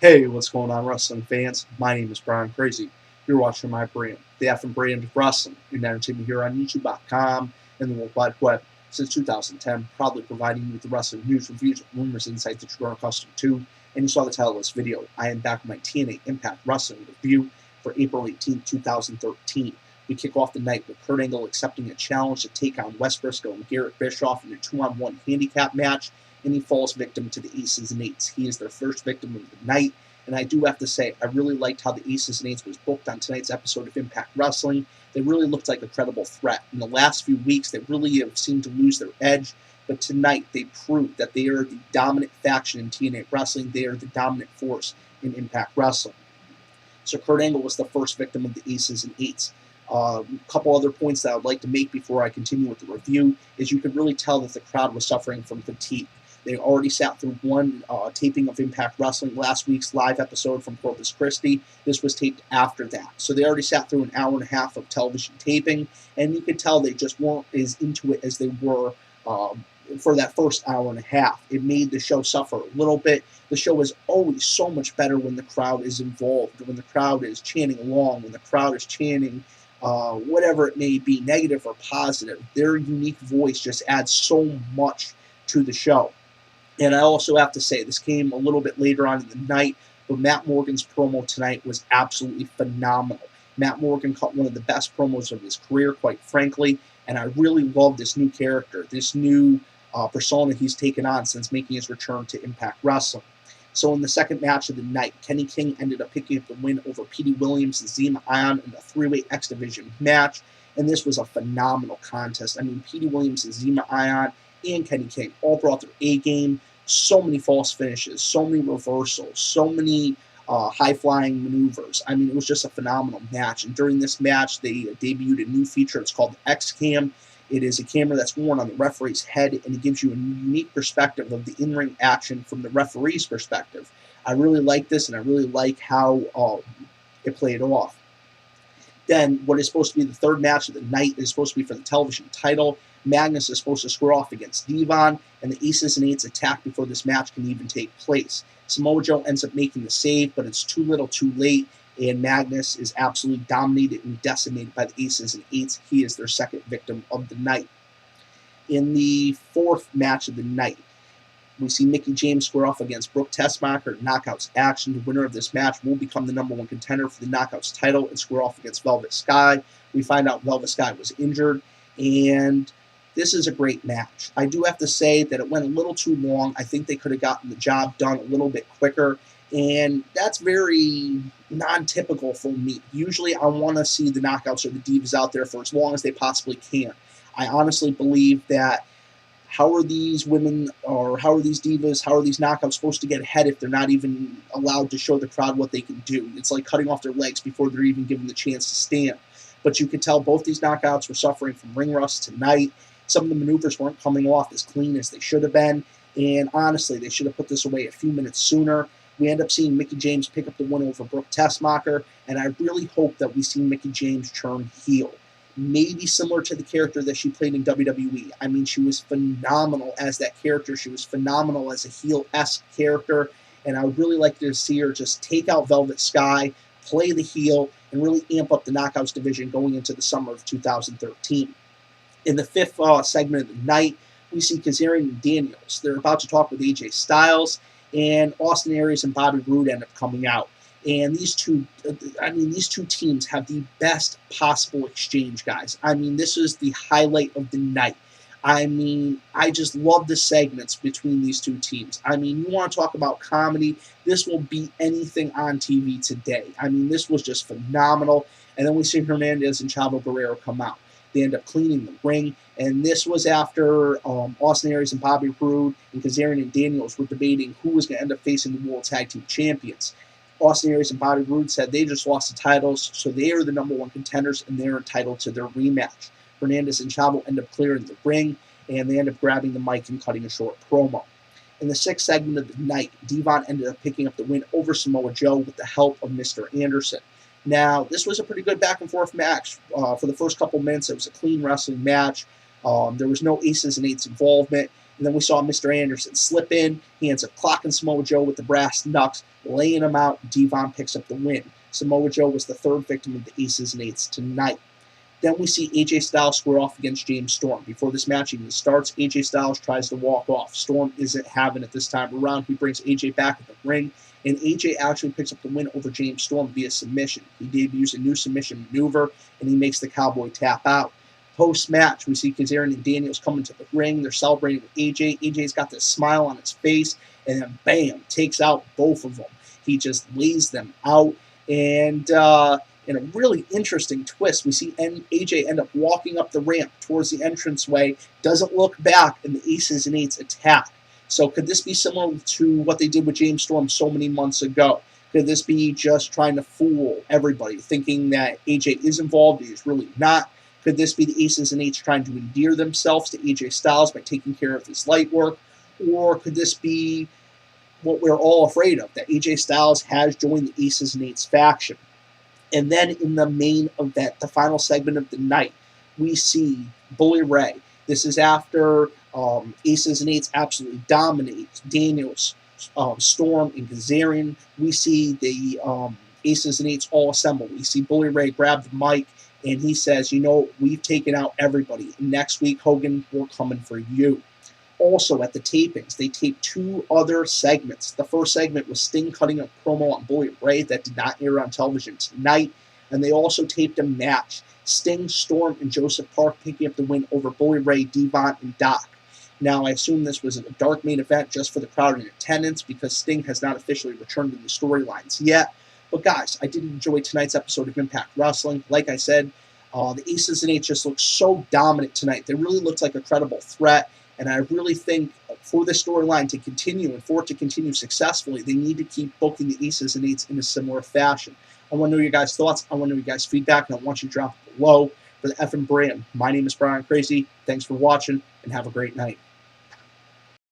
Hey, what's going on, wrestling fans? My name is Brian Crazy. You're watching my brand, the F and brand of wrestling, and entertainment here on YouTube.com and the World Wide Web since 2010, proudly providing you with the wrestling news, reviews, rumors, insights that you are accustomed to. And you saw the title of this video. I am back with my TNA Impact Wrestling review for April 18, 2013. We kick off the night with Kurt Angle accepting a challenge to take on Wes Briscoe and Garrett Bischoff in a 2-on-1 handicap match, and he falls victim to the Aces and Eights. He is their first victim of the night, and I do have to say, I really liked how the Aces and Eights was booked on tonight's episode of Impact Wrestling. They really looked like a credible threat. In the last few weeks, they really have seemed to lose their edge, but tonight they proved that they are the dominant faction in TNA Wrestling. They are the dominant force in Impact Wrestling. So Kurt Angle was the first victim of the Aces and Eights. A couple other points that I would like to make before I continue with the review is you could really tell that the crowd was suffering from fatigue. They already sat through one taping of Impact Wrestling, last week's live episode from Corpus Christi. This was taped after that. So they already sat through an hour and a half of television taping, and you could tell they just weren't as into it as they were for that first hour and a half. It made the show suffer a little bit. The show is always so much better when the crowd is involved, when the crowd is chanting along, when the crowd is chanting whatever it may be, negative or positive. Their unique voice just adds so much to the show. And I also have to say, this came a little bit later on in the night, but Matt Morgan's promo tonight was absolutely phenomenal. Matt Morgan cut one of the best promos of his career, quite frankly, and I really love this new character, this new persona he's taken on since making his return to Impact Wrestling. So in the second match of the night, Kenny King ended up picking up the win over Petey Williams and Zema Ion in a three-way X Division match, and this was a phenomenal contest. I mean, Petey Williams and Zema Ion and Kenny King all brought their A-game. So many false finishes, so many reversals, so many high-flying maneuvers. I mean, it was just a phenomenal match. And during this match, they debuted a new feature. It's called the X-Cam. It is a camera that's worn on the referee's head, and it gives you a unique perspective of the in-ring action from the referee's perspective. I really like this, and I really like how it played off. Then, what is supposed to be the third match of the night is supposed to be for the television title. Magnus is supposed to square off against Devon, and the Aces and Eights attack before this match can even take place. Samoa Joe ends up making the save, but it's too little too late, and Magnus is absolutely dominated and decimated by the Aces and Eights. He is their second victim of the night. In the fourth match of the night, we see Mickie James square off against Brooke Tessmacher in Knockouts action. The winner of this match will become the number one contender for the Knockouts title and square off against Velvet Sky. We find out Velvet Sky was injured, and this is a great match. I do have to say that it went a little too long. I think they could have gotten the job done a little bit quicker, and that's very non-typical for me. Usually I want to see the Knockouts or the Divas out there for as long as they possibly can. I honestly believe that how are these women, or how are these divas, how are these knockouts supposed to get ahead if they're not even allowed to show the crowd what they can do? It's like cutting off their legs before they're even given the chance to stand. But you could tell both these knockouts were suffering from ring rust tonight. Some of the maneuvers weren't coming off as clean as they should have been. And honestly, they should have put this away a few minutes sooner. We end up seeing Mickie James pick up the win over Brooke Tessmacher, and I really hope that we see Mickie James turn heel. Maybe similar to the character that she played in WWE. I mean, she was phenomenal as that character. She was phenomenal as a heel-esque character, and I would really like to see her just take out Velvet Sky, play the heel, and really amp up the Knockouts division going into the summer of 2013. In the fifth segment of the night, we see Kazarian and Daniels. They're about to talk with AJ Styles, and Austin Aries and Bobby Roode end up coming out. And these two teams have the best possible exchange, guys. I mean, this is the highlight of the night. I mean, I just love the segments between these two teams. I mean, you want to talk about comedy, this will beat anything on TV today. I mean, this was just phenomenal. And then we see Hernandez and Chavo Guerrero come out. They end up cleaning the ring, and this was after Austin Aries and Bobby Roode and Kazarian and Daniels were debating who was going to end up facing the World Tag Team Champions. Austin Aries and Bobby Roode said they just lost the titles, so they are the number one contenders, and they're entitled to their rematch. Hernandez and Chavo end up clearing the ring, and they end up grabbing the mic and cutting a short promo. In the sixth segment of the night, Devon ended up picking up the win over Samoa Joe with the help of Mr. Anderson. Now, this was a pretty good back-and-forth match. For the first couple minutes, it was a clean wrestling match. There was no Aces and Eights involvement. And then we saw Mr. Anderson slip in. He ends up clocking Samoa Joe with the brass knucks, laying him out. Devon picks up the win. Samoa Joe was the third victim of the Aces and Eights tonight. Then we see AJ Styles square off against James Storm. Before this match even starts, AJ Styles tries to walk off. Storm isn't having it this time around. He brings AJ back in the ring, and AJ actually picks up the win over James Storm via submission. He debuts a new submission maneuver, and he makes the Cowboy tap out. Post-match, we see Kazarian and Daniels coming to the ring. They're celebrating with AJ. AJ's got this smile on his face, and then bam, takes out both of them. He just lays them out, and in a really interesting twist, we see AJ end up walking up the ramp towards the entranceway, doesn't look back, and the Aces and Eights attack. So could this be similar to what they did with James Storm so many months ago? Could this be just trying to fool everybody, thinking that AJ is involved, he's really not? Could this be the Aces and Eights trying to endear themselves to AJ Styles by taking care of his light work? Or could this be what we're all afraid of, that AJ Styles has joined the Aces and Eights faction? And then in the main event, the final segment of the night, we see Bully Ray. This is after Aces and Eights absolutely dominate Daniels, Storm, and Kazarian. We see the Aces and Eights all assemble. We see Bully Ray grab the mic, and he says, you know, we've taken out everybody. Next week, Hogan, we're coming for you. Also, at the tapings, they taped two other segments. The first segment was Sting cutting a promo on Bully Ray that did not air on television tonight. And they also taped a match. Sting, Storm, and Joseph Park picking up the win over Bully Ray, Devon, and Doc. Now, I assume this was a dark main event just for the crowd in attendance because Sting has not officially returned to the storylines yet. But guys, I did enjoy tonight's episode of Impact Wrestling. Like I said, the Aces and Eights just looked so dominant tonight. They really looked like a credible threat. And I really think for this storyline to continue and for it to continue successfully, they need to keep booking the Aces and Eights in a similar fashion. I want to know your guys' thoughts. I want to know your guys' feedback, and I want you to drop it below. For the effing brand, my name is Brian Crazy. Thanks for watching, and have a great night.